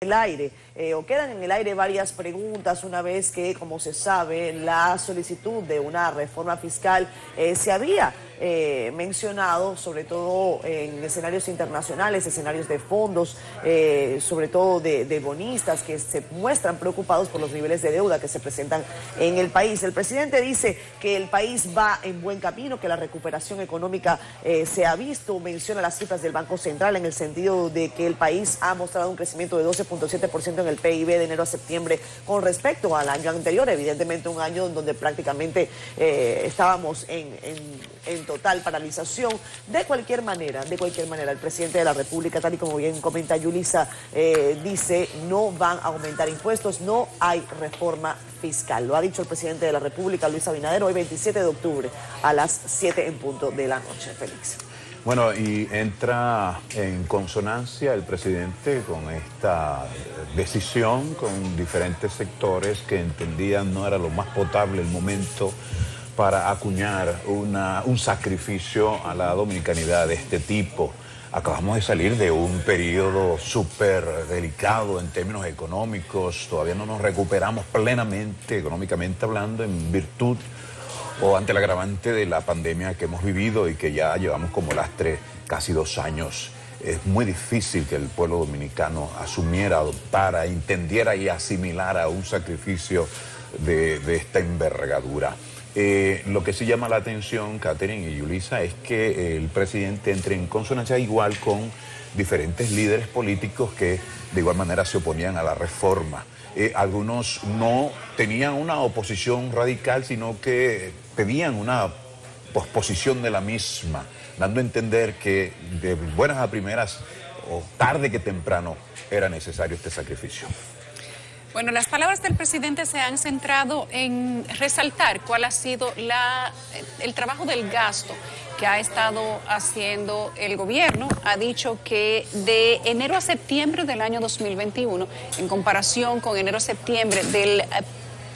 el aire, o quedan en el aire varias preguntas una vez que, como se sabe, la solicitud de una reforma fiscal se había mencionado, sobre todo en escenarios internacionales, escenarios de fondos, sobre todo de bonistas que se muestran preocupados por los niveles de deuda que se presentan en el país. El presidente dice que el país va en buen camino, que la recuperación económica se ha visto, menciona las cifras del Banco Central en el sentido de que el país ha mostrado un crecimiento de 12.7% en el PIB de enero a septiembre con respecto al año anterior, evidentemente un año donde prácticamente estábamos en total paralización. De cualquier manera, el presidente de la República, tal y como bien comenta Yulisa, dice no van a aumentar impuestos, no hay reforma fiscal. Lo ha dicho el presidente de la República, Luis Abinader, hoy 27 de octubre a las 7 en punto de la noche. Félix. Bueno, y entra en consonancia el presidente con esta decisión, con diferentes sectores que entendían no era lo más potable el momento para acuñar un sacrificio a la dominicanidad de este tipo. Acabamos de salir de un periodo súper delicado en términos económicos, todavía no nos recuperamos plenamente, económicamente hablando, en virtud o ante el agravante de la pandemia que hemos vivido y que ya llevamos como lastre casi 2 años. Es muy difícil que el pueblo dominicano asumiera, adoptara, entendiera y asimilara un sacrificio de esta envergadura. Lo que sí llama la atención, Catherine y Yulisa, es que el presidente entre en consonancia igual con diferentes líderes políticos que de igual manera se oponían a la reforma. Algunos no tenían una oposición radical, sino que pedían una posposición de la misma, dando a entender que de buenas a primeras o tarde que temprano era necesario este sacrificio. Bueno, las palabras del presidente se han centrado en resaltar cuál ha sido el trabajo del gasto que ha estado haciendo el gobierno. Ha dicho que de enero a septiembre del año 2021, en comparación con enero a septiembre del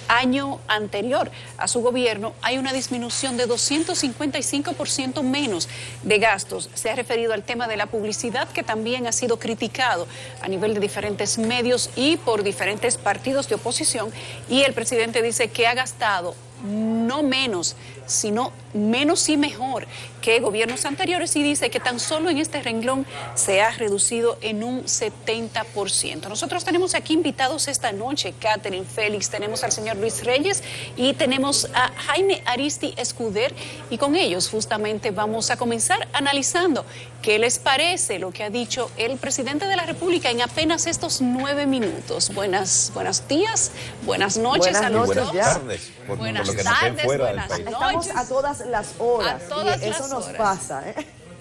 año anterior a su gobierno, hay una disminución de 255% menos de gastos. Se ha referido al tema de la publicidad, que también ha sido criticado a nivel de diferentes medios y por diferentes partidos de oposición, y el presidente dice que ha gastado no menos, sino menos y mejor que gobiernos anteriores, y dice que tan solo en este renglón se ha reducido en un 70%. Nosotros tenemos aquí invitados esta noche, Catherine, Félix, tenemos al señor Luis Reyes y tenemos a Jaime Aristi Escuder, y con ellos justamente vamos a comenzar analizando qué les parece lo que ha dicho el presidente de la República en apenas estos 9 minutos. Buenos días, buenas noches a los dos. Buenas tardes. Buenas tardes, buenas noches. Estamos a todas las horas, y eso nos pasa, ¿eh?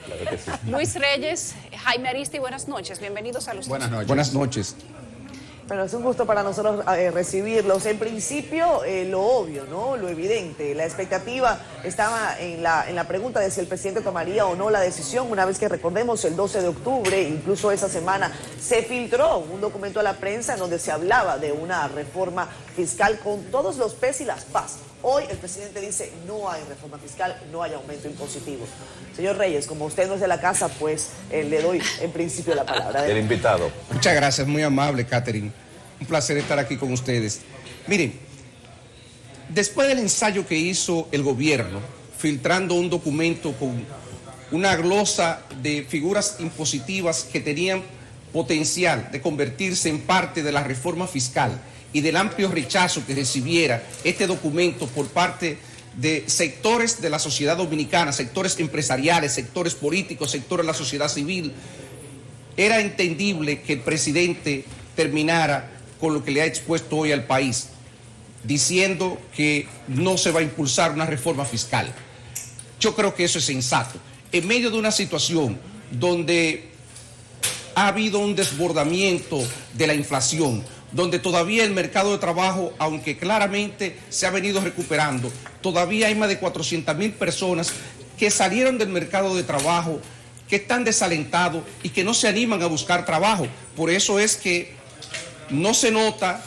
Claro que sí. Luis Reyes, Jaime Aristi, buenas noches, bienvenidos a los dos. Buenas noches. Buenas noches. Bueno, es un gusto para nosotros recibirlos. En principio, lo obvio, ¿no? Lo evidente. La expectativa estaba en la pregunta de si el presidente tomaría o no la decisión, una vez que, recordemos, el 12 de octubre, incluso esa semana, se filtró un documento a la prensa en donde se hablaba de una reforma fiscal con todos los pes y las pas. Hoy el presidente dice no hay reforma fiscal, no hay aumento impositivo. Señor Reyes, como usted no es de la casa, pues le doy en principio la palabra. El invitado. Muchas gracias, muy amable, Catherine. Un placer estar aquí con ustedes. Miren, después del ensayo que hizo el gobierno, filtrando un documento con una glosa de figuras impositivas que tenían potencial de convertirse en parte de la reforma fiscal, y del amplio rechazo que recibiera este documento por parte de sectores de la sociedad dominicana, sectores empresariales, sectores políticos, sectores de la sociedad civil, era entendible que el presidente terminara con lo que le ha expuesto hoy al país, diciendo que no se va a impulsar una reforma fiscal. Yo creo que eso es sensato. En medio de una situación donde ha habido un desbordamiento de la inflación, donde todavía el mercado de trabajo, aunque claramente se ha venido recuperando, todavía hay más de 400,000 personas que salieron del mercado de trabajo, que están desalentados y que no se animan a buscar trabajo. Por eso es que no se nota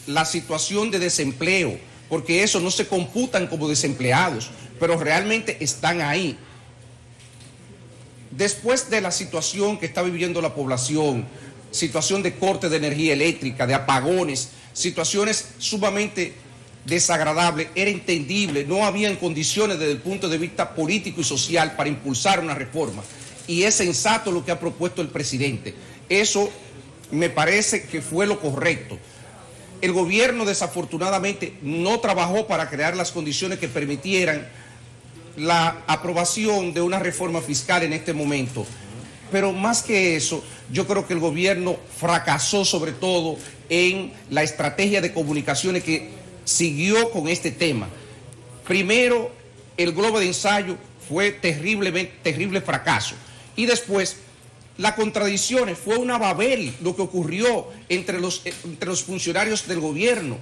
la situación de desempleo, porque eso no se computan como desempleados, pero realmente están ahí. Después de la situación que está viviendo la población, situación de corte de energía eléctrica, de apagones, situaciones sumamente desagradables, era entendible, no habían condiciones desde el punto de vista político y social para impulsar una reforma. Y es sensato lo que ha propuesto el presidente. Eso me parece que fue lo correcto. El gobierno desafortunadamente no trabajó para crear las condiciones que permitieran la aprobación de una reforma fiscal en este momento. Pero más que eso, yo creo que el gobierno fracasó sobre todo en la estrategia de comunicaciones que siguió con este tema. Primero, el globo de ensayo fue terrible fracaso. Y después, las contradicciones, fue una babel lo que ocurrió entre los funcionarios del gobierno.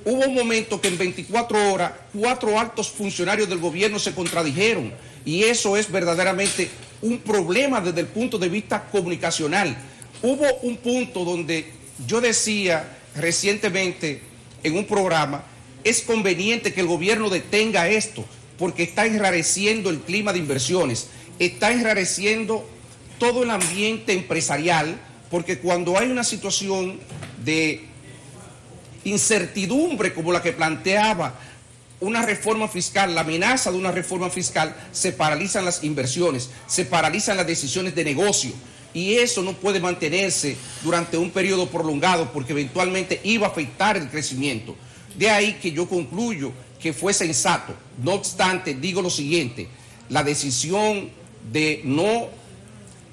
Hubo un momento que en 24 horas, 4 altos funcionarios del gobierno se contradijeron. Y eso es verdaderamente un problema desde el punto de vista comunicacional. Hubo un punto donde yo decía recientemente en un programa, es conveniente que el gobierno detenga esto, porque está enrareciendo el clima de inversiones, está enrareciendo todo el ambiente empresarial, porque cuando hay una situación de incertidumbre como la que planteaba una reforma fiscal, la amenaza de una reforma fiscal, se paralizan las inversiones, se paralizan las decisiones de negocio, y eso no puede mantenerse durante un periodo prolongado porque eventualmente iba a afectar el crecimiento. De ahí que yo concluyo que fue sensato. No obstante, digo lo siguiente, la decisión de no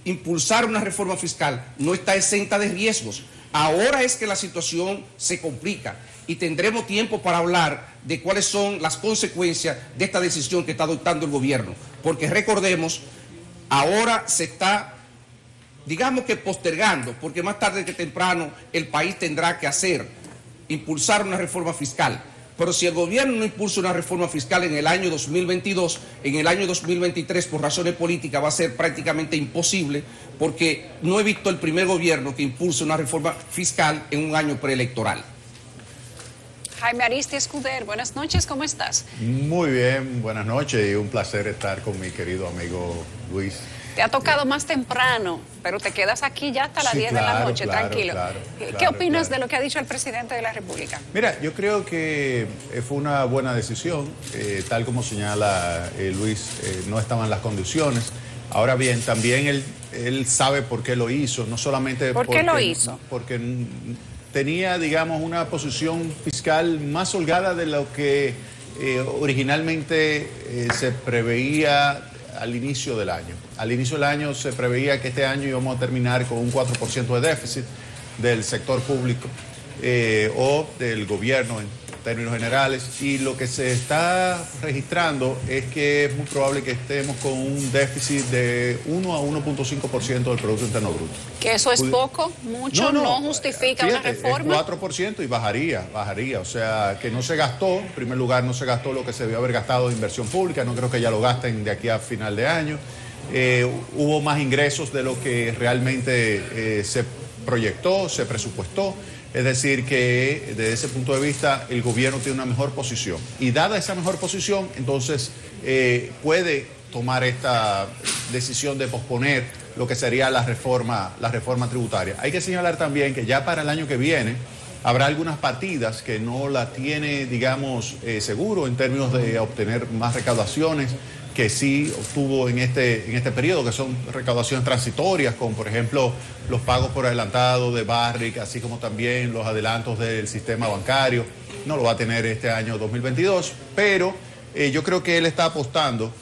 impulsar una reforma fiscal no está exenta de riesgos. Ahora es que la situación se complica y tendremos tiempo para hablar de cuáles son las consecuencias de esta decisión que está adoptando el gobierno. Porque recordemos, ahora se está, digamos que postergando, porque más tarde que temprano el país tendrá que impulsar una reforma fiscal. Pero si el gobierno no impulsa una reforma fiscal en el año 2022, en el año 2023, por razones políticas, va a ser prácticamente imposible, porque no he visto el primer gobierno que impulse una reforma fiscal en un año preelectoral. Jaime Ariztía Escuder, buenas noches, ¿cómo estás? Muy bien, buenas noches y un placer estar con mi querido amigo Luis. Te ha tocado más temprano, pero te quedas aquí ya hasta las 10 de la noche, tranquilo. ¿Qué opinas de lo que ha dicho el presidente de la República? Mira, yo creo que fue una buena decisión, tal como señala Luis, no estaban las condiciones. Ahora bien, también él sabe por qué lo hizo, no solamente ¿Por qué lo hizo? Porque tenía, digamos, una posición fiscal más holgada de lo que originalmente se preveía al inicio del año. Al inicio del año se preveía que este año íbamos a terminar con un 4% de déficit del sector público o del gobierno en términos generales, y lo que se está registrando es que es muy probable que estemos con un déficit de 1 a 1.5% del Producto Interno Bruto. ¿Que eso es poco, mucho, no justifica una reforma? Es 4% y bajaría, o sea, que no se gastó, en primer lugar no se gastó lo que se debió haber gastado de inversión pública, no creo que ya lo gasten de aquí a final de año. Hubo más ingresos de lo que realmente se proyectó, se presupuestó. Es decir, que desde ese punto de vista el gobierno tiene una mejor posición. Y dada esa mejor posición, entonces puede tomar esta decisión de posponer lo que sería la reforma tributaria. Hay que señalar también que ya para el año que viene habrá algunas partidas que no la tiene, digamos, seguro en términos de obtener más recaudaciones, que sí obtuvo en este periodo, que son recaudaciones transitorias, como por ejemplo los pagos por adelantado de Barrick, así como también los adelantos del sistema bancario. No lo va a tener este año 2022, pero yo creo que él está apostando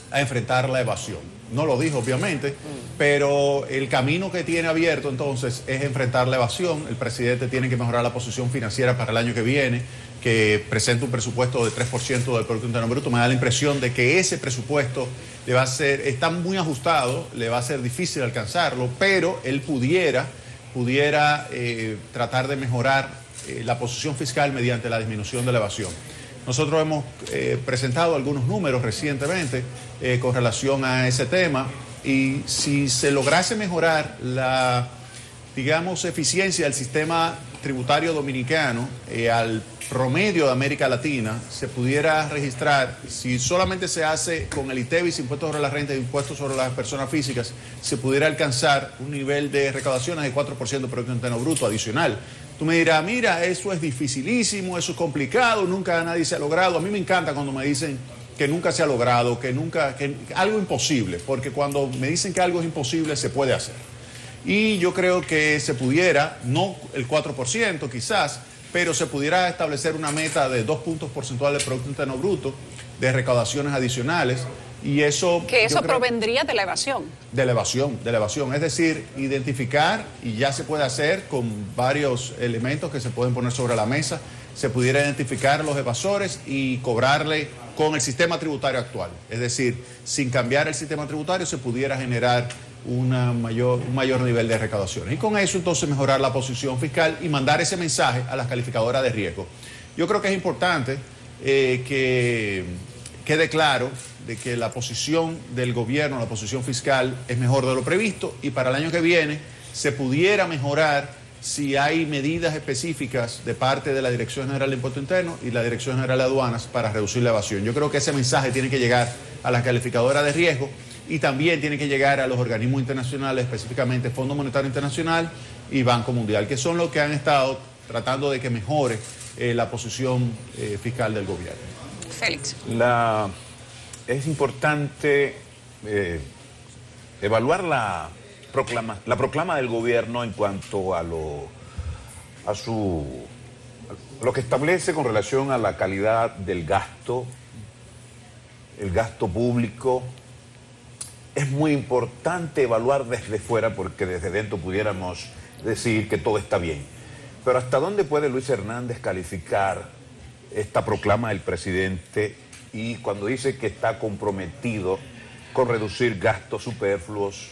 a enfrentar la evasión. No lo dijo, obviamente, pero el camino que tiene abierto entonces es enfrentar la evasión. El presidente tiene que mejorar la posición financiera para el año que viene, que presenta un presupuesto de 3% del Producto Interno Bruto. Me da la impresión de que ese presupuesto está muy ajustado, le va a ser difícil alcanzarlo, pero él pudiera tratar de mejorar la posición fiscal mediante la disminución de la evasión. Nosotros hemos presentado algunos números recientemente con relación a ese tema, y si se lograse mejorar la digamos, eficiencia del sistema tributario dominicano al promedio de América Latina, se pudiera registrar, si solamente se hace con el ITEVIS, impuestos sobre la renta y impuestos sobre las personas físicas, se pudiera alcanzar un nivel de recaudaciones de 4% del Producto Interno Bruto adicional. Tú me dirás, mira, eso es dificilísimo, eso es complicado, nunca nadie se ha logrado. A mí me encanta cuando me dicen que nunca se ha logrado, que algo imposible, porque cuando me dicen que algo es imposible, se puede hacer. Y yo creo que se pudiera, no el 4% quizás, pero se pudiera establecer una meta de 2 puntos porcentuales del Producto Interno Bruto de recaudaciones adicionales. Y eso... Que eso provendría de la evasión. De la evasión. Es decir, identificar, y ya se puede hacer con varios elementos que se pueden poner sobre la mesa, se pudiera identificar a los evasores y cobrarle con el sistema tributario actual. Es decir, sin cambiar el sistema tributario se pudiera generar un mayor nivel de recaudaciones. Y con eso entonces mejorar la posición fiscal y mandar ese mensaje a las calificadoras de riesgo. Yo creo que es importante que quede claro de que la posición del gobierno, la posición fiscal es mejor de lo previsto y para el año que viene se pudiera mejorar si hay medidas específicas de parte de la Dirección General de Impuesto Interno y la Dirección General de Aduanas para reducir la evasión. Yo creo que ese mensaje tiene que llegar a las calificadoras de riesgo y también tiene que llegar a los organismos internacionales, específicamente Fondo Monetario Internacional y Banco Mundial, que son los que han estado tratando de que mejore la posición fiscal del gobierno. Félix. Es importante evaluar la proclama del gobierno en cuanto a lo que establece con relación a la calidad del gasto, el gasto público. Es muy importante evaluar desde fuera porque desde dentro pudiéramos decir que todo está bien. Pero ¿hasta dónde puede Luis Hernández calificar esta proclama del presidente y cuando dice que está comprometido con reducir gastos superfluos,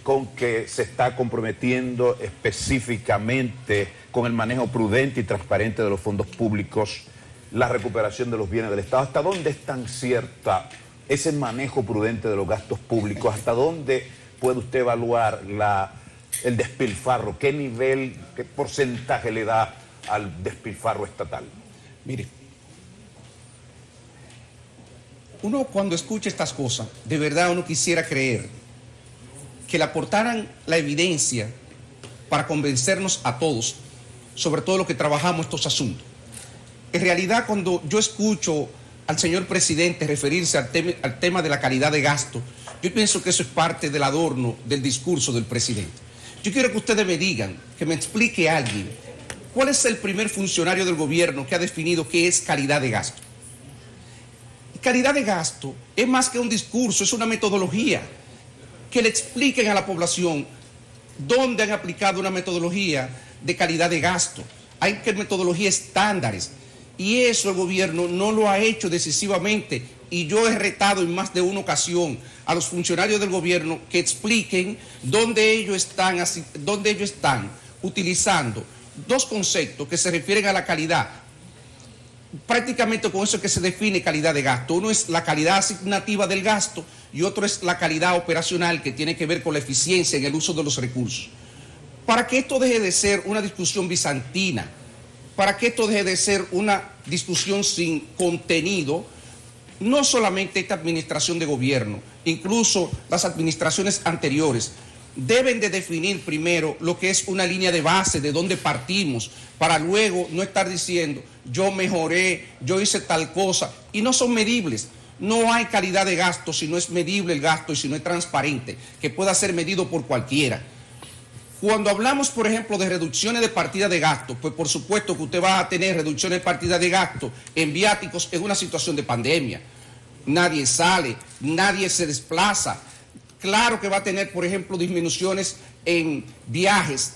con que se está comprometiendo específicamente con el manejo prudente y transparente de los fondos públicos, la recuperación de los bienes del Estado? ¿Hasta dónde es tan cierta ese manejo prudente de los gastos públicos? ¿Hasta dónde puede usted evaluar el despilfarro? ¿Qué nivel, qué porcentaje le da al despilfarro estatal? Mire, uno cuando escucha estas cosas, de verdad uno quisiera creer que le aportaran la evidencia para convencernos a todos, sobre todo los que trabajamos estos asuntos. En realidad, cuando yo escucho al señor presidente referirse al tema de la calidad de gasto, yo pienso que eso es parte del adorno del discurso del presidente. Yo quiero que ustedes me digan, que me explique alguien, ¿cuál es el primer funcionario del gobierno que ha definido qué es calidad de gasto? Calidad de gasto es más que un discurso, es una metodología. Que le expliquen a la población dónde han aplicado una metodología de calidad de gasto. Hay que metodologías estándares. Y eso el gobierno no lo ha hecho decisivamente. Y yo he retado en más de una ocasión a los funcionarios del gobierno que expliquen dónde ellos están utilizando dos conceptos que se refieren a la calidad. Prácticamente con eso es que se define calidad de gasto. Uno es la calidad asignativa del gasto y otro es la calidad operacional, que tiene que ver con la eficiencia en el uso de los recursos. Para que esto deje de ser una discusión bizantina, para que esto deje de ser una discusión sin contenido, no solamente esta administración de gobierno, incluso las administraciones anteriores, deben de definir primero lo que es una línea de base, de dónde partimos, para luego no estar diciendo, yo mejoré, yo hice tal cosa, y no son medibles. No hay calidad de gasto si no es medible el gasto y si no es transparente, que pueda ser medido por cualquiera. Cuando hablamos, por ejemplo, de reducciones de partida de gasto, pues por supuesto que usted va a tener reducciones de partida de gasto en viáticos en una situación de pandemia. Nadie sale, nadie se desplaza. Claro que va a tener, por ejemplo, disminuciones en viajes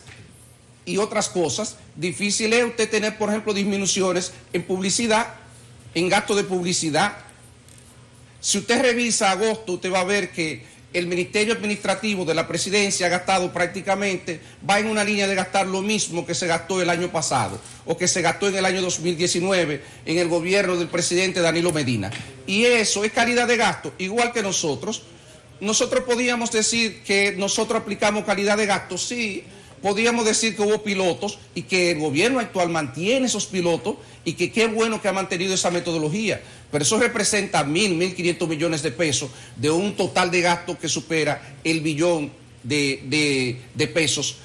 y otras cosas. Difícil es usted tener, por ejemplo, disminuciones en publicidad, en gasto de publicidad. Si usted revisa agosto, usted va a ver que el Ministerio Administrativo de la Presidencia ha gastado prácticamente, va en una línea de gastar lo mismo que se gastó el año pasado o que se gastó en el año 2019 en el gobierno del presidente Danilo Medina. Y eso es calidad de gasto, igual que nosotros. Nosotros podíamos decir que nosotros aplicamos calidad de gasto, sí, podríamos decir que hubo pilotos y que el gobierno actual mantiene esos pilotos y que qué bueno que ha mantenido esa metodología. Pero eso representa 1.500 millones de pesos de un total de gasto que supera el billón de pesos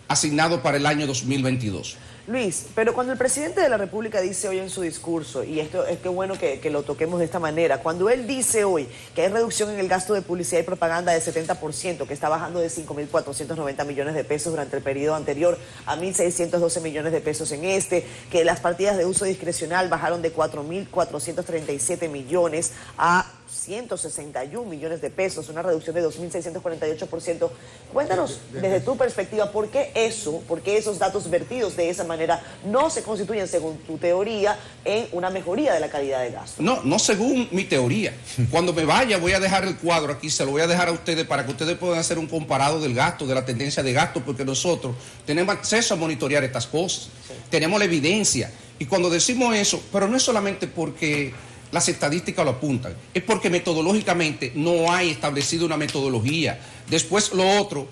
asignado para el año 2022. Luis, pero cuando el presidente de la República dice hoy en su discurso, y esto es que bueno que lo toquemos de esta manera, cuando él dice hoy que hay reducción en el gasto de publicidad y propaganda de 70%, que está bajando de 5.490 millones de pesos durante el periodo anterior a 1.612 millones de pesos en este, que las partidas de uso discrecional bajaron de 4.437 millones a 161 millones de pesos, una reducción de 2.648%. Cuéntanos desde tu perspectiva por qué esos datos vertidos de esa manera no se constituyen, según tu teoría, en una mejoría de la calidad de gasto. No según mi teoría. Cuando me vaya voy a dejar el cuadro aquí, se lo voy a dejar a ustedes para que ustedes puedan hacer un comparado del gasto, de la tendencia de gasto, porque nosotros tenemos acceso a monitorear estas cosas, sí. Tenemos la evidencia. Y cuando decimos eso, pero no es solamente porque las estadísticas lo apuntan, es porque metodológicamente no hay establecido una metodología. Después lo otro,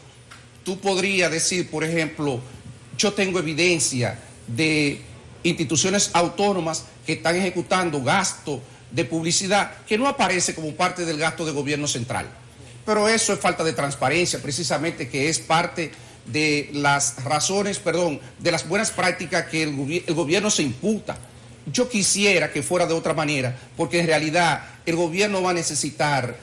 tú podrías decir, por ejemplo, yo tengo evidencia de instituciones autónomas que están ejecutando gasto de publicidad que no aparece como parte del gasto de gobierno central. Pero eso es falta de transparencia, precisamente, que es parte de las razones, de las buenas prácticas que el gobierno se imputa. Yo quisiera que fuera de otra manera, porque en realidad el gobierno va a necesitar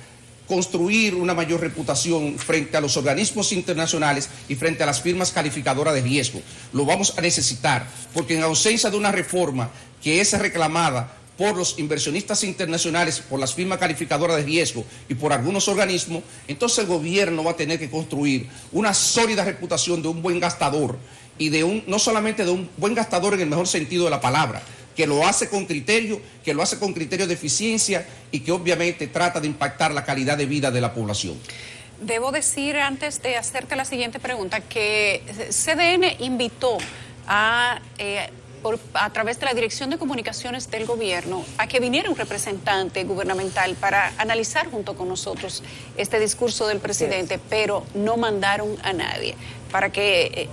construir una mayor reputación frente a los organismos internacionales y frente a las firmas calificadoras de riesgo. Lo vamos a necesitar, porque en ausencia de una reforma que es reclamada por los inversionistas internacionales, por las firmas calificadoras de riesgo y por algunos organismos, entonces el gobierno va a tener que construir una sólida reputación de un buen gastador y no solamente de un buen gastador en el mejor sentido de la palabra, que lo hace con criterio, de eficiencia y que obviamente trata de impactar la calidad de vida de la población. Debo decir, antes de hacerte la siguiente pregunta, que CDN invitó a través de la Dirección de Comunicaciones del Gobierno a que viniera un representante gubernamental para analizar junto con nosotros este discurso del presidente, pero no mandaron a nadie, para que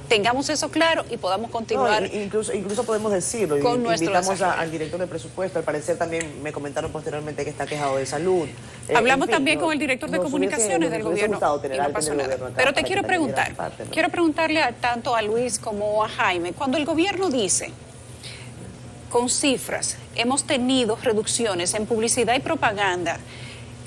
tengamos eso claro y podamos continuar. No, incluso podemos decirlo. Con invitamos al director de presupuesto. Al parecer también me comentaron posteriormente que está quejado de salud. Hablamos también con el director de comunicaciones del gobierno. Y no pasó nada. Pero te quiero preguntar, quiero preguntarle tanto a Luis como a Jaime, cuando el gobierno dice, con cifras, hemos tenido reducciones en publicidad y propaganda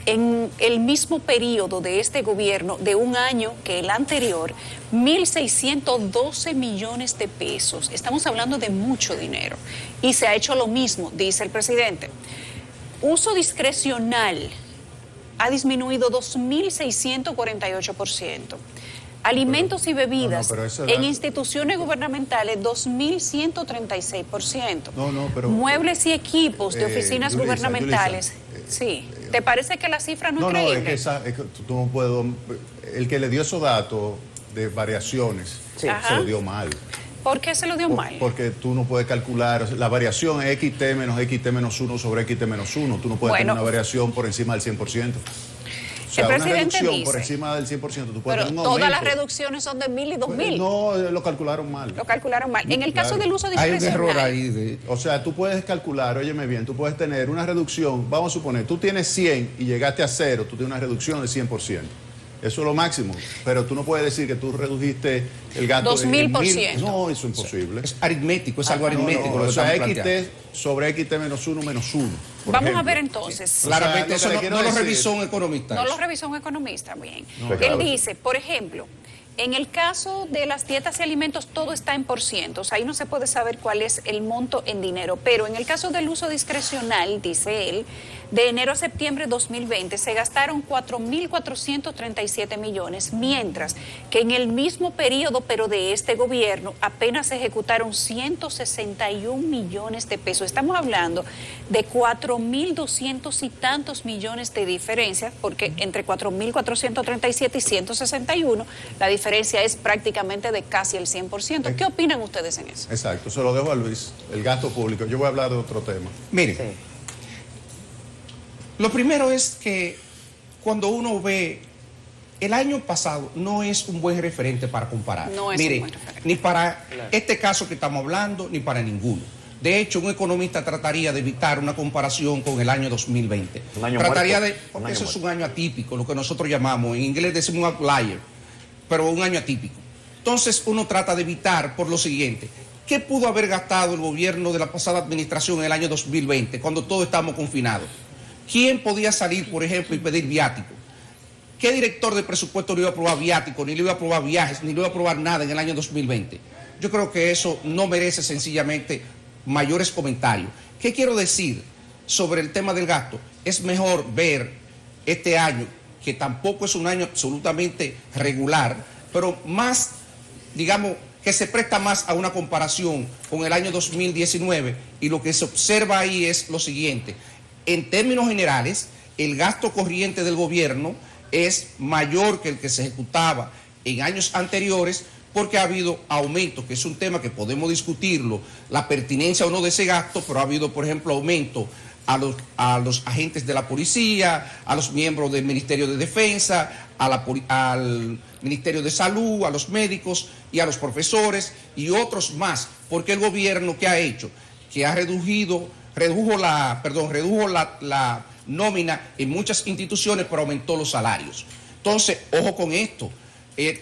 en el mismo periodo de este gobierno, de un año que el anterior, 1.612 millones de pesos. Estamos hablando de mucho dinero. Y se ha hecho lo mismo, dice el presidente. Uso discrecional ha disminuido 2.648%. Alimentos y bebidas en instituciones gubernamentales, 2.136%. Muebles y equipos de oficinas gubernamentales. Sí. ¿Te parece que la cifra no es creíble? Es que tú no puedes. El que le dio esos datos de variaciones se lo dio mal. ¿Por qué se lo dio mal? Porque tú no puedes calcular, la variación es XT menos 1 sobre XT menos 1. Tú no puedes tener una variación por encima del 100%. O sea, el presidente una reducción dice, por encima del 100%. Tú puedes tener un todas aumento. Las reducciones son de 1.000 y 2.000. No, lo calcularon mal. Lo calcularon mal. En el caso del uso discrecional. Hay un error ahí. O sea, tú puedes calcular, óyeme bien, tú puedes tener una reducción, vamos a suponer, tú tienes 100 y llegaste a 0, tú tienes una reducción de 100%. Eso es lo máximo, pero tú no puedes decir que tú redujiste el gasto 2.000%. No, eso es imposible. Es aritmético, es algo aritmético. O sea, XT sobre XT menos 1 menos 1. Vamos a ver entonces. Claramente eso no lo revisó un economista. No lo revisó un economista, bien. Él dice, por ejemplo, en el caso de las dietas y alimentos, todo está en porcientos. Ahí no se puede saber cuál es el monto en dinero. Pero en el caso del uso discrecional, dice él, de enero a septiembre de 2020 se gastaron 4.437 millones, mientras que en el mismo periodo, pero de este gobierno, apenas se ejecutaron 161 millones de pesos. Estamos hablando de 4.200 y tantos millones de diferencia, porque entre 4.437 y 161, la diferencia es prácticamente de casi el 100%. ¿Qué opinan ustedes en eso? Exacto, se lo dejo a Luis, el gasto público. Yo voy a hablar de otro tema. Miren. Sí. Lo primero es que cuando uno ve el año pasado no es un buen referente para comparar. No es Mire, un buen referente. ni para este caso que estamos hablando, ni para ninguno. De hecho, un economista trataría de evitar una comparación con el año 2020. Un año trataría muerto. porque eso es un año atípico, lo que nosotros llamamos, en inglés decimos un outlier, pero un año atípico. Entonces, uno trata de evitar por lo siguiente. ¿Qué pudo haber gastado el gobierno de la pasada administración en el año 2020, cuando todos estamos confinados? ¿Quién podía salir, por ejemplo, y pedir viático? ¿Qué director de presupuesto no iba a aprobar viático, ni le iba a aprobar viajes, ni le iba a aprobar nada en el año 2020? Yo creo que eso no merece sencillamente mayores comentarios. ¿Qué quiero decir sobre el tema del gasto? Es mejor ver este año, que tampoco es un año absolutamente regular, pero más, digamos, que se presta más a una comparación con el año 2019, y lo que se observa ahí es lo siguiente. En términos generales, el gasto corriente del gobierno es mayor que el que se ejecutaba en años anteriores, porque ha habido aumentos, que es un tema que podemos discutirlo, la pertinencia o no de ese gasto, pero ha habido, por ejemplo, aumento a los agentes de la policía, a los miembros del Ministerio de Defensa, al Ministerio de Salud, a los médicos y a los profesores y otros más, porque el gobierno, ¿qué ha hecho? Que ha redujo la nómina en muchas instituciones, pero aumentó los salarios. Entonces, ojo con esto.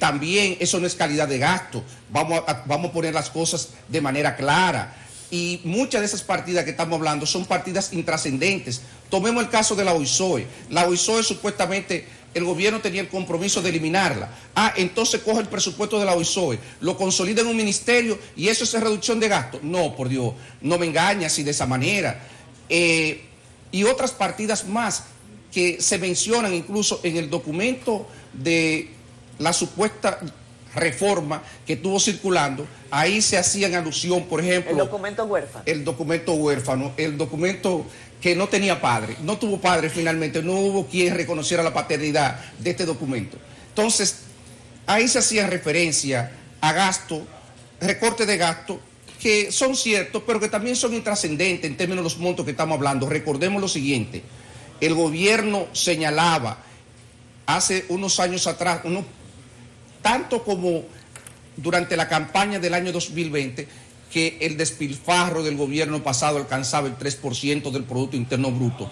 También eso no es calidad de gasto. Vamos a poner las cosas de manera clara. Y muchas de esas partidas que estamos hablando son partidas intrascendentes. Tomemos el caso de la OISOE. La OISOE supuestamente el gobierno tenía el compromiso de eliminarla. Entonces coge el presupuesto de la OISOE, lo consolida en un ministerio y eso es reducción de gasto. No, por Dios, no me engañes así de esa manera. Y otras partidas más que se mencionan incluso en el documento de la supuesta reforma que estuvo circulando, ahí se hacían alusión, por ejemplo... El documento huérfano. El documento huérfano, el documento que no tenía padre, no tuvo padre finalmente, no hubo quien reconociera la paternidad de este documento. Entonces, ahí se hacía referencia a gasto, recorte de gasto, que son ciertos, pero que también son intrascendentes en términos de los montos que estamos hablando. Recordemos lo siguiente, el gobierno señalaba hace unos años atrás, tanto como durante la campaña del año 2020, que el despilfarro del gobierno pasado alcanzaba el 3% del Producto Interno Bruto,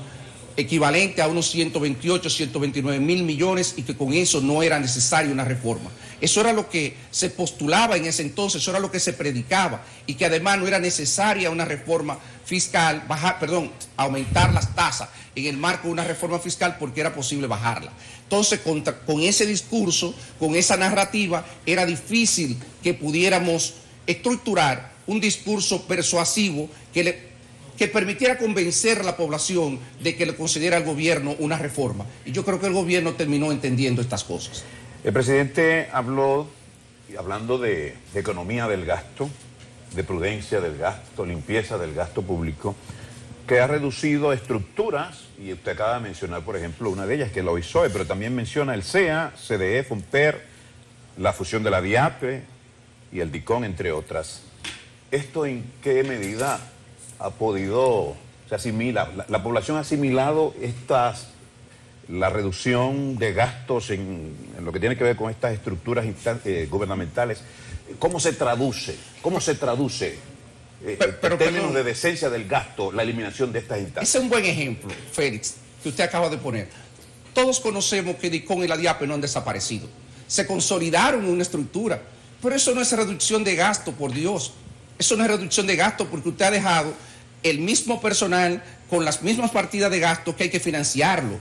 equivalente a unos 128, 129 mil millones, y que con eso no era necesaria una reforma. Eso era lo que se postulaba en ese entonces, eso era lo que se predicaba, y que además no era necesaria una reforma fiscal, aumentar las tasas en el marco de una reforma fiscal, porque era posible bajarla. Entonces, con ese discurso, con esa narrativa, era difícil que pudiéramos estructurar un discurso persuasivo que permitiera convencer a la población de que le concediera al gobierno una reforma. Y yo creo que el gobierno terminó entendiendo estas cosas. El presidente hablando de economía del gasto, de prudencia del gasto, limpieza del gasto público, que ha reducido estructuras, y usted acaba de mencionar, por ejemplo, una de ellas, que es la OISOE, pero también menciona el CEA, CDE, FONPER, la fusión de la DIAPE y el DICON, entre otras. ¿Esto en qué medida ha podido, se asimila, la población ha asimilado la reducción de gastos en lo que tiene que ver con estas estructuras gubernamentales? ¿Cómo se traduce? En términos de decencia del gasto, la eliminación de estas instancias? Ese es un buen ejemplo, Félix, que usted acaba de poner. Todos conocemos que DICON y la DIAPE no han desaparecido. Se consolidaron en una estructura, pero eso no es reducción de gasto, por Dios. Eso no es reducción de gasto, porque usted ha dejado el mismo personal con las mismas partidas de gasto que hay que financiarlo.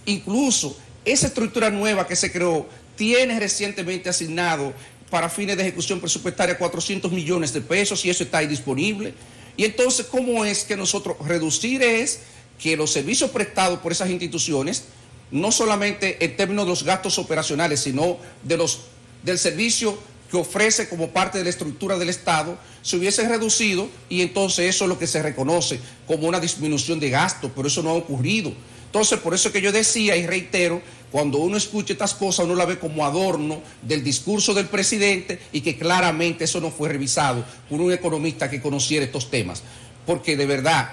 Incluso esa estructura nueva que se creó tiene recientemente asignado para fines de ejecución presupuestaria 400 millones de pesos, y eso está ahí disponible. Y entonces, ¿cómo es que nosotros reducir es que los servicios prestados por esas instituciones, no solamente en términos de los gastos operacionales, sino del servicio que ofrece como parte de la estructura del Estado, se hubiese reducido, y entonces eso es lo que se reconoce como una disminución de gasto, pero eso no ha ocurrido? Entonces, por eso que yo decía y reitero, cuando uno escucha estas cosas, uno la ve como adorno del discurso del presidente, y que claramente eso no fue revisado por un economista que conociera estos temas. Porque de verdad,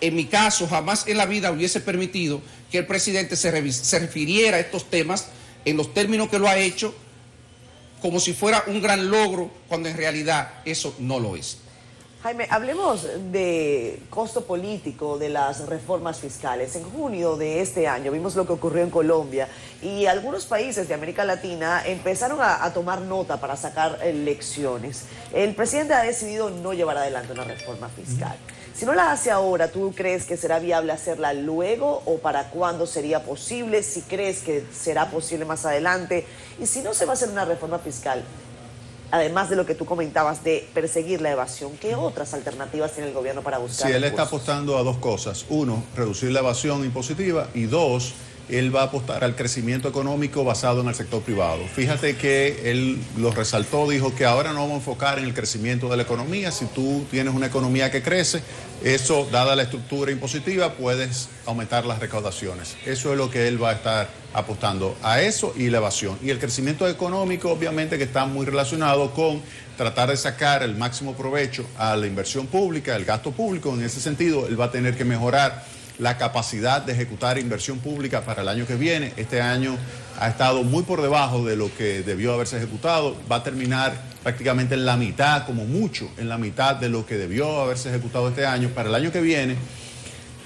en mi caso, jamás en la vida hubiese permitido que el presidente se refiriera a estos temas en los términos que lo ha hecho, como si fuera un gran logro, cuando en realidad eso no lo es. Jaime, hablemos de costo político de las reformas fiscales. En junio de este año vimos lo que ocurrió en Colombia y algunos países de América Latina empezaron a tomar nota para sacar lecciones. El presidente ha decidido no llevar adelante una reforma fiscal. Si no la hace ahora, ¿tú crees que será viable hacerla luego o para cuándo sería posible? Si crees que será posible más adelante. Y si no se va a hacer una reforma fiscal, además de lo que tú comentabas de perseguir la evasión, ¿qué otras alternativas tiene el gobierno para buscar Sí, él recursos? está apostando a dos cosas. Uno, reducir la evasión impositiva y dos, él va a apostar al crecimiento económico basado en el sector privado. Fíjate que él lo resaltó, dijo que ahora no vamos a enfocar en el crecimiento de la economía. Si tú tienes una economía que crece, eso, dada la estructura impositiva, puedes aumentar las recaudaciones. Eso es lo que él va a estar apostando, a eso y la evasión. Y el crecimiento económico, obviamente, que está muy relacionado con tratar de sacar el máximo provecho a la inversión pública, el gasto público. En ese sentido, él va a tener que mejorar la capacidad de ejecutar inversión pública para el año que viene. Este año ha estado muy por debajo de lo que debió haberse ejecutado. Va a terminar prácticamente en la mitad, como mucho, en la mitad de lo que debió haberse ejecutado este año. Para el año que viene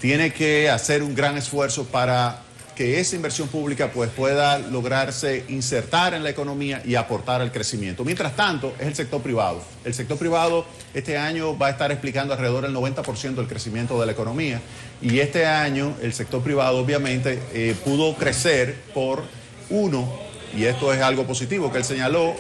tiene que hacer un gran esfuerzo para que esa inversión pública pues pueda lograrse insertar en la economía y aportar al crecimiento. Mientras tanto, es el sector privado. El sector privado este año va a estar explicando alrededor del 90% del crecimiento de la economía y este año el sector privado obviamente pudo crecer por uno, y esto es algo positivo que él señaló,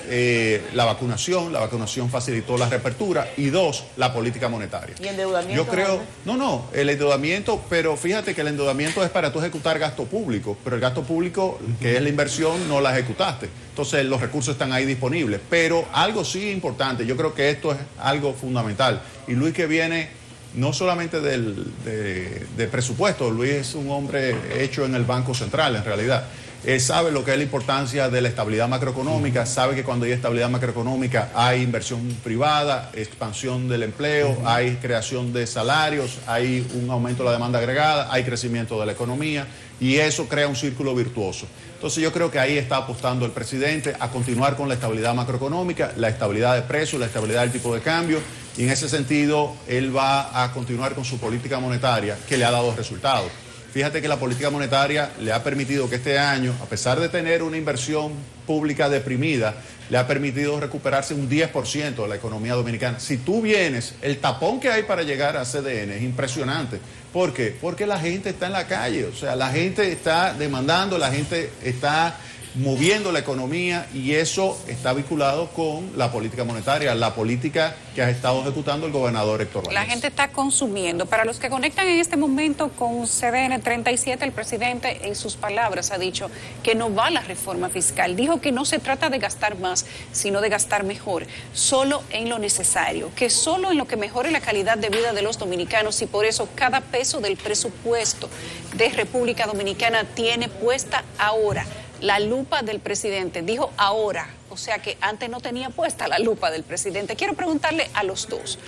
la vacunación facilitó la reapertura y dos, la política monetaria. ¿Y endeudamiento? Yo creo, no, el endeudamiento, pero fíjate que el endeudamiento es para tú ejecutar gasto público, pero el gasto público, que es la inversión, no la ejecutaste. Entonces los recursos están ahí disponibles, pero algo sí importante, yo creo que esto es algo fundamental. Y Luis, que viene no solamente de presupuesto, Luis es un hombre hecho en el Banco Central en realidad. Él sabe lo que es la importancia de la estabilidad macroeconómica, sabe que cuando hay estabilidad macroeconómica hay inversión privada, expansión del empleo, hay creación de salarios, hay un aumento de la demanda agregada, hay crecimiento de la economía y eso crea un círculo virtuoso. Entonces yo creo que ahí está apostando el presidente a continuar con la estabilidad macroeconómica, la estabilidad de precios, la estabilidad del tipo de cambio y en ese sentido él va a continuar con su política monetaria que le ha dado resultados. Fíjate que la política monetaria le ha permitido que este año, a pesar de tener una inversión pública deprimida, le ha permitido recuperarse un 10% de la economía dominicana. Si tú vienes, el tapón que hay para llegar a CDN es impresionante. ¿Por qué? Porque la gente está en la calle, o sea, la gente está demandando, la gente está moviendo la economía y eso está vinculado con la política monetaria, la política que ha estado ejecutando el gobernador Héctor Valdés. La gente está consumiendo. Para los que conectan en este momento con CDN 37, el presidente en sus palabras ha dicho que no va a la reforma fiscal. Dijo que no se trata de gastar más, sino de gastar mejor, solo en lo necesario, que solo en lo que mejore la calidad de vida de los dominicanos y por eso cada peso del presupuesto de República Dominicana tiene puesta ahora la lupa del presidente. Dijo ahora, o sea que antes no tenía puesta la lupa del presidente. Quiero preguntarle a los dos.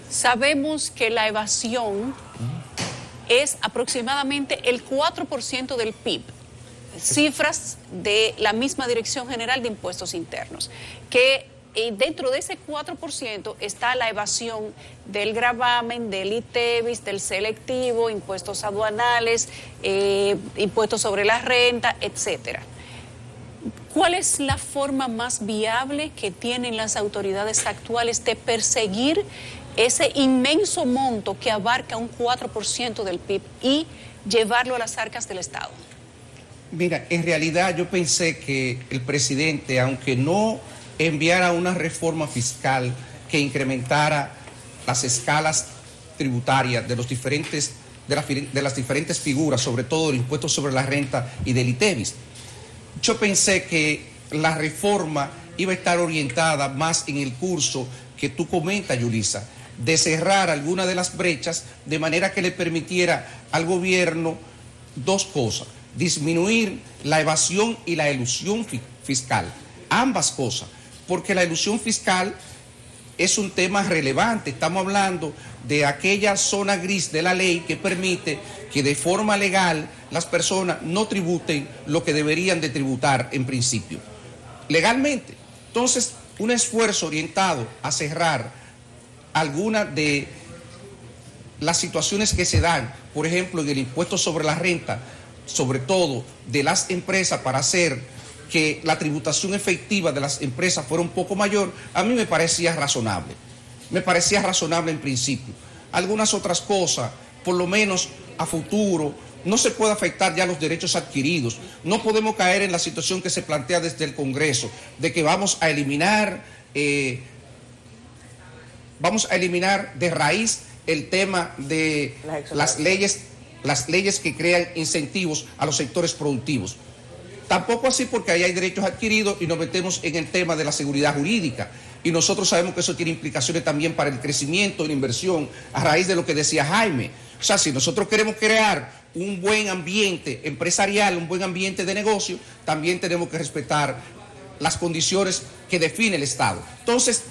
Sabemos que la evasión es aproximadamente el 4% del PIB. Cifras de la misma Dirección General de Impuestos Internos, que dentro de ese 4% está la evasión del gravamen, del ITEVIS, del selectivo, impuestos aduanales, impuestos sobre la renta, etcétera. ¿Cuál es la forma más viable que tienen las autoridades actuales de perseguir ese inmenso monto que abarca un 4% del PIB y llevarlo a las arcas del Estado? Mira, en realidad yo pensé que el presidente, aunque no enviara una reforma fiscal que incrementara las escalas tributarias de las diferentes figuras, sobre todo el impuesto sobre la renta y del ITEVIS, yo pensé que la reforma iba a estar orientada más en el curso que tú comentas, Yulisa, de cerrar alguna de las brechas de manera que le permitiera al gobierno dos cosas: disminuir la evasión y la elusión fiscal, ambas cosas, porque la elusión fiscal es un tema relevante. Estamos hablando de aquella zona gris de la ley que permite que de forma legal las personas no tributen lo que deberían de tributar en principio, legalmente. Entonces, un esfuerzo orientado a cerrar algunas de las situaciones que se dan, por ejemplo, en el impuesto sobre la renta, sobre todo de las empresas, para hacer que la tributación efectiva de las empresas fuera un poco mayor, a mí me parecía razonable. Me parecía razonable en principio. Algunas otras cosas, por lo menos a futuro, no se puede afectar ya los derechos adquiridos. No podemos caer en la situación que se plantea desde el Congreso, de que vamos a eliminar de raíz el tema de las leyes que crean incentivos a los sectores productivos. Tampoco así, porque ahí hay derechos adquiridos y nos metemos en el tema de la seguridad jurídica. Y nosotros sabemos que eso tiene implicaciones también para el crecimiento y la inversión, a raíz de lo que decía Jaime. O sea, si nosotros queremos crear un buen ambiente empresarial, un buen ambiente de negocio, también tenemos que respetar las condiciones que define el Estado. Entonces,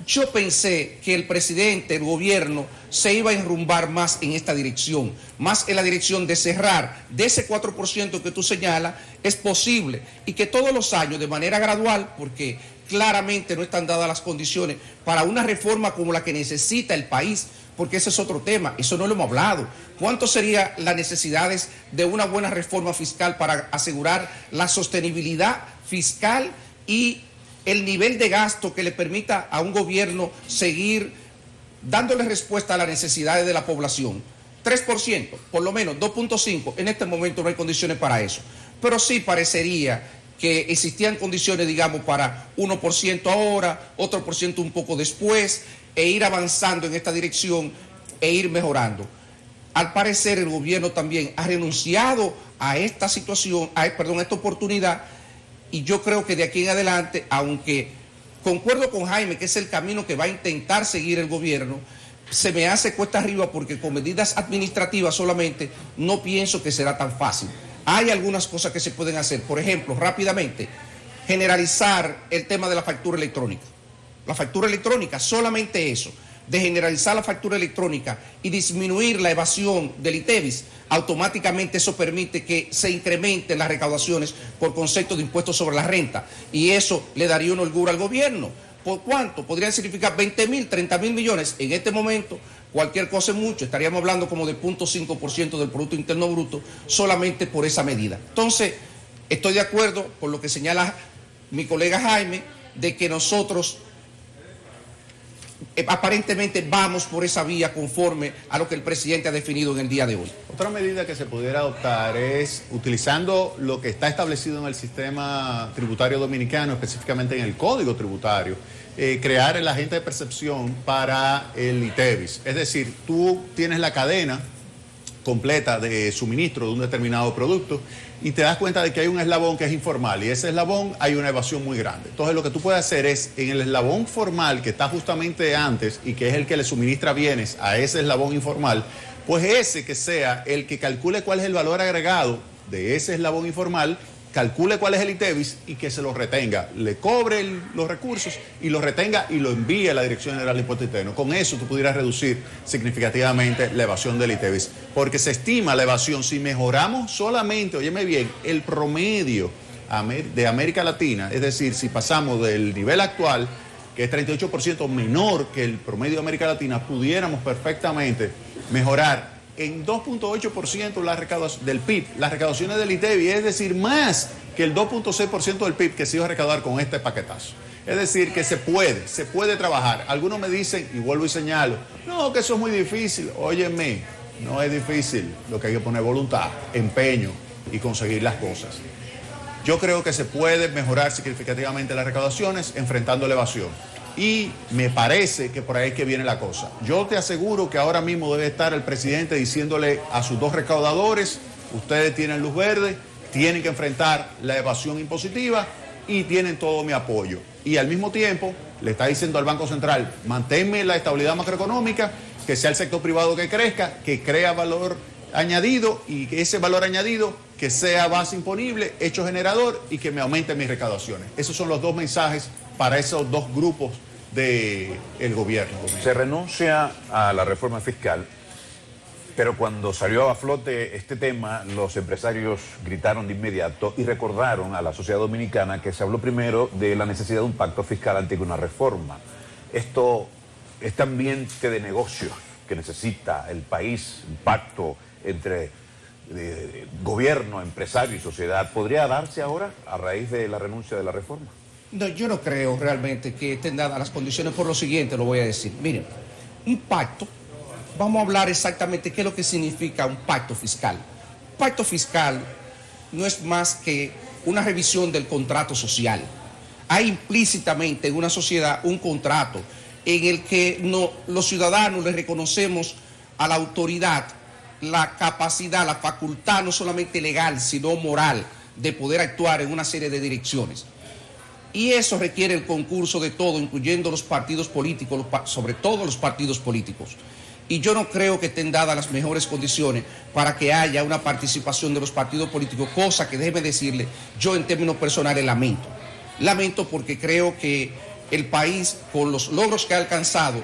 yo pensé que el presidente, el gobierno, se iba a enrumbar más en esta dirección, más en la dirección de cerrar de ese 4% que tú señalas, es posible, y que todos los años, de manera gradual, porque claramente no están dadas las condiciones para una reforma como la que necesita el país, porque ese es otro tema, eso no lo hemos hablado. ¿Cuánto serían las necesidades de una buena reforma fiscal para asegurar la sostenibilidad fiscal y el nivel de gasto que le permita a un gobierno seguir dándole respuesta a las necesidades de la población? 3%, por lo menos 2.5%, en este momento no hay condiciones para eso. Pero sí parecería que existían condiciones, digamos, para 1% ahora, otro por ciento un poco después, e ir avanzando en esta dirección e ir mejorando. Al parecer el gobierno también ha renunciado a esta situación, a esta oportunidad, y yo creo que de aquí en adelante, aunque concuerdo con Jaime que es el camino que va a intentar seguir el gobierno, se me hace cuesta arriba, porque con medidas administrativas solamente no pienso que será tan fácil. Hay algunas cosas que se pueden hacer, por ejemplo, rápidamente, generalizar el tema de la factura electrónica. La factura electrónica, solamente eso, de generalizar la factura electrónica y disminuir la evasión del ITEVIS, automáticamente eso permite que se incrementen las recaudaciones por concepto de impuestos sobre la renta, y eso le daría una holgura al gobierno. ¿Por cuánto? Podrían significar 20.000, 30.000 millones. En este momento, cualquier cosa es mucho, estaríamos hablando como de 0.5% del Producto Interno Bruto solamente por esa medida. Entonces, estoy de acuerdo con lo que señala mi colega Jaime, de que nosotros aparentemente vamos por esa vía conforme a lo que el presidente ha definido en el día de hoy. Otra medida que se pudiera adoptar es, utilizando lo que está establecido en el sistema tributario dominicano, específicamente en el Código Tributario, crear el agente de percepción para el ITEVIS. Es decir, tú tienes la cadena completa de suministro de un determinado producto y te das cuenta de que hay un eslabón que es informal, y ese eslabón hay una evasión muy grande. Entonces lo que tú puedes hacer es, en el eslabón formal que está justamente antes y que es el que le suministra bienes a ese eslabón informal, pues ese que sea el que calcule cuál es el valor agregado de ese eslabón informal, calcule cuál es el ITEVIS y que se lo retenga, le cobre los recursos y lo retenga y lo envíe a la Dirección General de Impuestos Internos. Con eso tú pudieras reducir significativamente la evasión del ITEVIS, porque se estima la evasión, si mejoramos solamente, óyeme bien, el promedio de América Latina, es decir, si pasamos del nivel actual, que es 38% menor que el promedio de América Latina, pudiéramos perfectamente mejorar en 2.8% la recaudación del PIB, las recaudaciones del ITEVIS, es decir, más que el 2.6% del PIB que se iba a recaudar con este paquetazo. Es decir, que se puede trabajar. Algunos me dicen, y vuelvo y señalo, no, que eso es muy difícil. Óyeme, no es difícil, lo que hay que poner voluntad, empeño y conseguir las cosas. Yo creo que se puede mejorar significativamente las recaudaciones enfrentando la evasión. Y me parece que por ahí es que viene la cosa. Yo te aseguro que ahora mismo debe estar el presidente diciéndole a sus dos recaudadores, ustedes tienen luz verde, tienen que enfrentar la evasión impositiva y tienen todo mi apoyo. Y al mismo tiempo le está diciendo al Banco Central, manténme la estabilidad macroeconómica, que sea el sector privado que crezca, que crea valor añadido, y que ese valor añadido que sea base imponible, hecho generador, y que me aumente mis recaudaciones. Esos son los dos mensajes para esos dos grupos del gobierno. Se renuncia a la reforma fiscal, pero cuando salió a flote este tema, los empresarios gritaron de inmediato y recordaron a la sociedad dominicana que se habló primero de la necesidad de un pacto fiscal antes que una reforma. Esto, este ambiente de negocios que necesita el país, un pacto entre gobierno, empresario y sociedad, ¿podría darse ahora a raíz de la renuncia de la reforma? No, yo no creo realmente que estén dadas las condiciones por lo siguiente, lo voy a decir. Miren, un pacto, vamos a hablar exactamente qué es lo que significa un pacto fiscal. Un pacto fiscal no es más que una revisión del contrato social. Hay implícitamente en una sociedad un contrato en el que los ciudadanos le reconocemos a la autoridad la capacidad, la facultad no solamente legal, sino moral, de poder actuar en una serie de direcciones. Y eso requiere el concurso de todo, incluyendo los partidos políticos, sobre todo los partidos políticos. Y yo no creo que estén dadas las mejores condiciones para que haya una participación de los partidos políticos, cosa que déjeme decirle, yo en términos personales lamento. Lamento porque creo que el país, con los logros que ha alcanzado,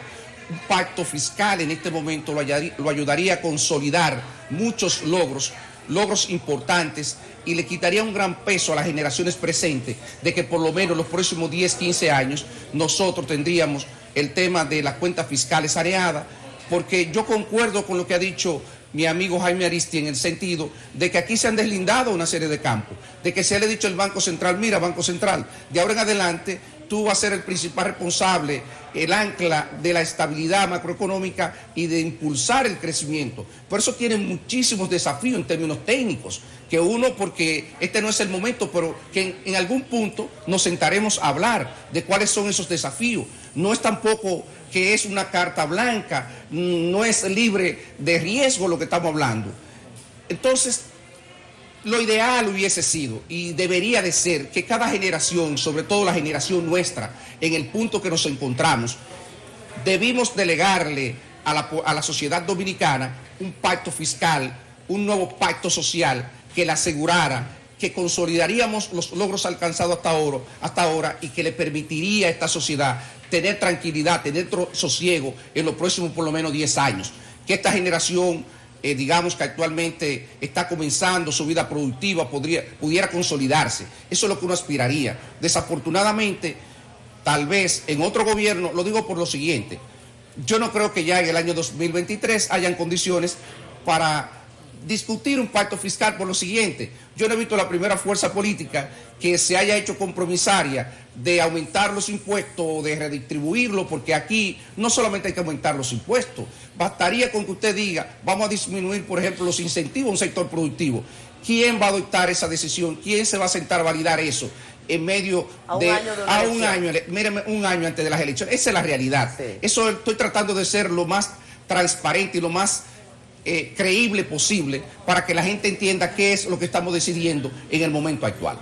un pacto fiscal en este momento lo ayudaría a consolidar muchos logros importantes y le quitaría un gran peso a las generaciones presentes de que por lo menos los próximos 10, 15 años nosotros tendríamos el tema de las cuentas fiscales saneadas, porque yo concuerdo con lo que ha dicho mi amigo Jaime Aristi en el sentido de que aquí se han deslindado una serie de campos, de que se le ha dicho al Banco Central, mira Banco Central, de ahora en adelante tú vas a ser el principal responsable, el ancla de la estabilidad macroeconómica y de impulsar el crecimiento. Por eso tienen muchísimos desafíos en términos técnicos, que uno, porque este no es el momento, pero que en algún punto nos sentaremos a hablar de cuáles son esos desafíos. No es tampoco que es una carta blanca, no es libre de riesgo lo que estamos hablando. Entonces, lo ideal hubiese sido y debería de ser que cada generación, sobre todo la generación nuestra, en el punto que nos encontramos, debimos delegarle a la sociedad dominicana un pacto fiscal, un nuevo pacto social que le asegurara que consolidaríamos los logros alcanzados hasta ahora y que le permitiría a esta sociedad tener tranquilidad, tener sosiego en los próximos por lo menos 10 años. Que esta generación, digamos que actualmente está comenzando su vida productiva, pudiera consolidarse. Eso es lo que uno aspiraría. Desafortunadamente, tal vez en otro gobierno, lo digo por lo siguiente, yo no creo que ya en el año 2023 hayan condiciones para discutir un pacto fiscal por lo siguiente. Yo no he visto la primera fuerza política que se haya hecho compromisaria de aumentar los impuestos o de redistribuirlos, porque aquí no solamente hay que aumentar los impuestos, bastaría con que usted diga, vamos a disminuir, por ejemplo, los incentivos a un sector productivo. ¿Quién va a adoptar esa decisión? ¿Quién se va a sentar a validar eso en medio un año antes de las elecciones? Esa es la realidad. Sí. Eso estoy tratando de ser lo más transparente y lo más creíble posible para que la gente entienda qué es lo que estamos decidiendo en el momento actual.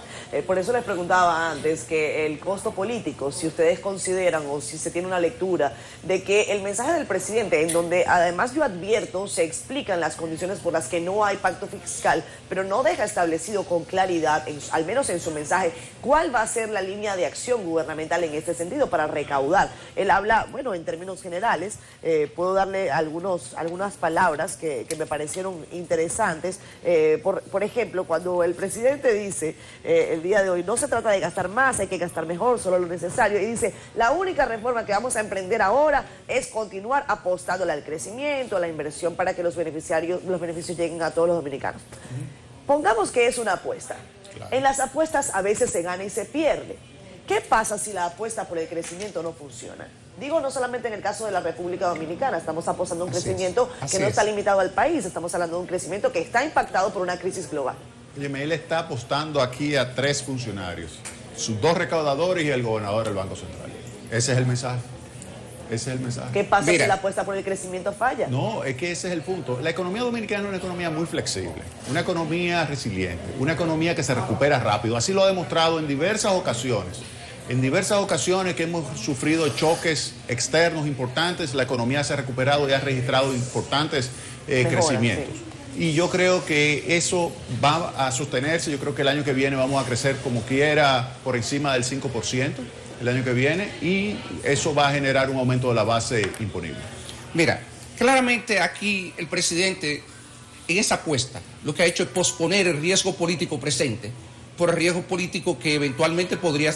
Por eso les preguntaba antes que el costo político, si ustedes consideran o si se tiene una lectura de que el mensaje del presidente, en donde además yo advierto, se explican las condiciones por las que no hay pacto fiscal, pero no deja establecido con claridad, al menos en su mensaje, cuál va a ser la línea de acción gubernamental en este sentido para recaudar. Él habla, bueno, en términos generales, puedo darle algunas palabras que me parecieron interesantes. Por ejemplo, cuando el presidente dice el día de hoy, no se trata de gastar más, hay que gastar mejor, solo lo necesario, y dice, la única reforma que vamos a emprender ahora es continuar apostándole al crecimiento, a la inversión para que los beneficios lleguen a todos los dominicanos. Pongamos que es una apuesta. Claro. En las apuestas a veces se gana y se pierde. ¿Qué pasa si la apuesta por el crecimiento no funciona? Digo, no solamente en el caso de la República Dominicana, estamos apostando a un crecimiento que no está limitado al país, estamos hablando de un crecimiento que está impactado por una crisis global. Oye, él está apostando aquí a 3 funcionarios, sus 2 recaudadores y el gobernador del Banco Central. Ese es el mensaje. Ese es el mensaje. ¿Qué pasa si la apuesta por el crecimiento falla? No, es que ese es el punto. La economía dominicana es una economía muy flexible, una economía resiliente, una economía que se recupera rápido. Así lo ha demostrado en diversas ocasiones. En diversas ocasiones que hemos sufrido choques externos importantes, la economía se ha recuperado y ha registrado importantes crecimientos. Sí. Y yo creo que eso va a sostenerse. Yo creo que el año que viene vamos a crecer como quiera por encima del 5%. el año que viene y eso va a generar un aumento de la base imponible. Mira, claramente aquí el presidente en esa apuesta lo que ha hecho es posponer el riesgo político presente por el riesgo político que eventualmente podría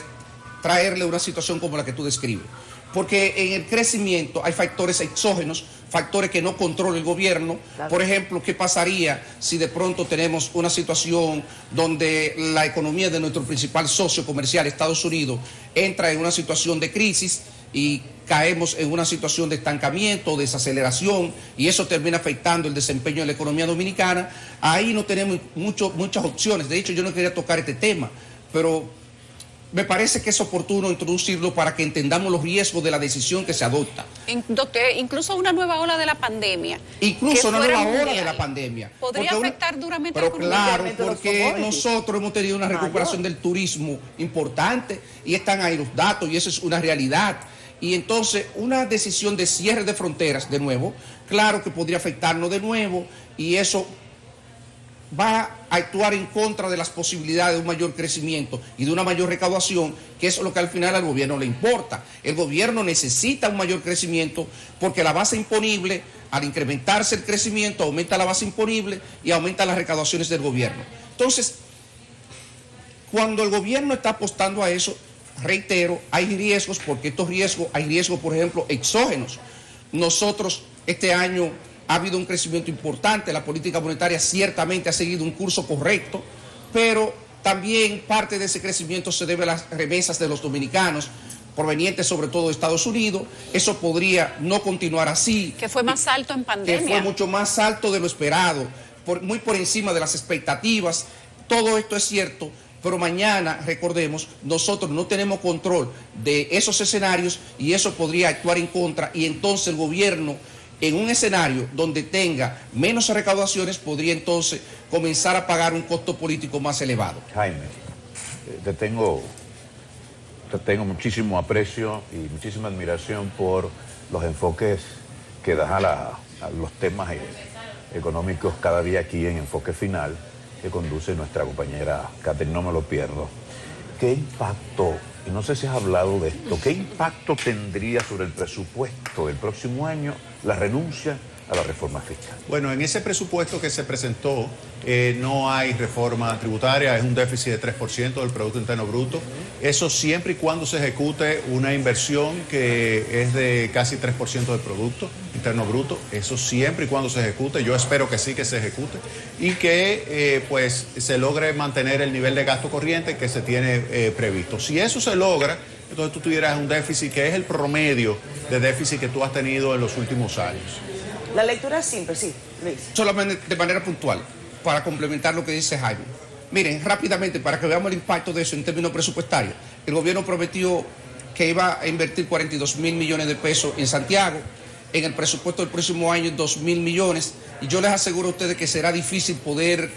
traerle una situación como la que tú describes. Porque en el crecimiento hay factores exógenos, factores que no controla el gobierno. Claro. Por ejemplo, ¿qué pasaría si de pronto tenemos una situación donde la economía de nuestro principal socio comercial, Estados Unidos, entra en una situación de crisis y caemos en una situación de estancamiento, desaceleración, y eso termina afectando el desempeño de la economía dominicana? Ahí no tenemos muchas opciones. De hecho, yo no quería tocar este tema, pero me parece que es oportuno introducirlo para que entendamos los riesgos de la decisión que se adopta. Doctor, incluso una nueva ola de la pandemia. Incluso una nueva ola de la pandemia. ¿Podría afectar duramente la economía? Pero claro, porque nosotros hemos tenido una recuperación del turismo importante y están ahí los datos y eso es una realidad. Y entonces una decisión de cierre de fronteras de nuevo, claro que podría afectarnos de nuevo y eso va a actuar en contra de las posibilidades de un mayor crecimiento y de una mayor recaudación, que eso es lo que al final al gobierno le importa. El gobierno necesita un mayor crecimiento porque la base imponible, al incrementarse el crecimiento, aumenta la base imponible y aumenta las recaudaciones del gobierno. Entonces, cuando el gobierno está apostando a eso, reitero, hay riesgos, porque estos riesgos, hay riesgos, por ejemplo, exógenos. Nosotros este año ha habido un crecimiento importante, la política monetaria ciertamente ha seguido un curso correcto, pero también parte de ese crecimiento se debe a las remesas de los dominicanos, provenientes sobre todo de Estados Unidos. Eso podría no continuar así. Que fue más alto en pandemia. Que fue mucho más alto de lo esperado, muy por encima de las expectativas. Todo esto es cierto, pero mañana, recordemos, nosotros no tenemos control de esos escenarios y eso podría actuar en contra y entonces el gobierno, en un escenario donde tenga menos recaudaciones, podría entonces comenzar a pagar un costo político más elevado. Jaime, te tengo muchísimo aprecio y muchísima admiración por los enfoques que das a los temas económicos cada día aquí en Enfoque Final, que conduce nuestra compañera Catherine, no me lo pierdo. ¿Qué impacto, y no sé si has hablado de esto, qué impacto tendría sobre el presupuesto del próximo año la renuncia a la reforma fiscal? Bueno, en ese presupuesto que se presentó no hay reforma tributaria, es un déficit de 3% del Producto Interno Bruto. Eso siempre y cuando se ejecute una inversión que es de casi 3% del Producto Interno Bruto. Eso siempre y cuando se ejecute. Yo espero que sí que se ejecute y que pues se logre mantener el nivel de gasto corriente que se tiene previsto. Si eso se logra, entonces tú tuvieras un déficit que es el promedio de déficit que tú has tenido en los últimos años. La lectura es simple, sí, Luis. Solamente de manera puntual, para complementar lo que dice Jaime. Miren, rápidamente, para que veamos el impacto de eso en términos presupuestarios. El gobierno prometió que iba a invertir 42.000 millones de pesos en Santiago. En el presupuesto del próximo año, 2.000 millones. Y yo les aseguro a ustedes que será difícil poder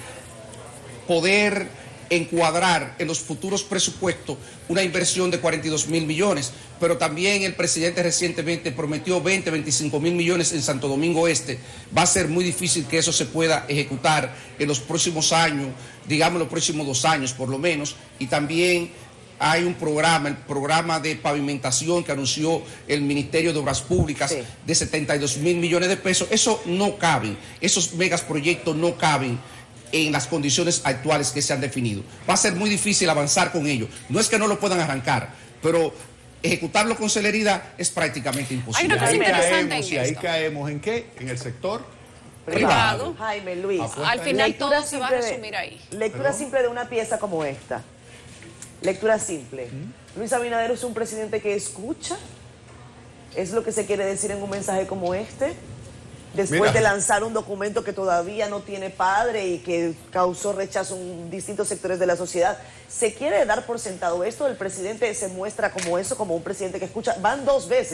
encuadrar en los futuros presupuestos una inversión de 42.000 millones, pero también el presidente recientemente prometió 25.000 millones en Santo Domingo Este. Va a ser muy difícil que eso se pueda ejecutar en los próximos años, digamos los próximos 2 años por lo menos, y también hay un programa, el programa de pavimentación que anunció el Ministerio de Obras Públicas, sí, de 72.000 millones de pesos. Eso no cabe, esos megaproyectos no caben en las condiciones actuales que se han definido. Va a ser muy difícil avanzar con ello. No es que no lo puedan arrancar, pero ejecutarlo con celeridad es prácticamente imposible. Hay una cosa interesante y ahí caemos ¿en qué? En el sector privado. Jaime, Luis. Al final todo se va a resumir ahí. Lectura simple de una pieza como esta. Lectura simple. Luis Abinader es un presidente que escucha. ¿Es lo que se quiere decir en un mensaje como este? Después de lanzar un documento que todavía no tiene padre y que causó rechazo en distintos sectores de la sociedad, ¿se quiere dar por sentado esto? ¿El presidente se muestra como eso, como un presidente que escucha? Van 2 veces.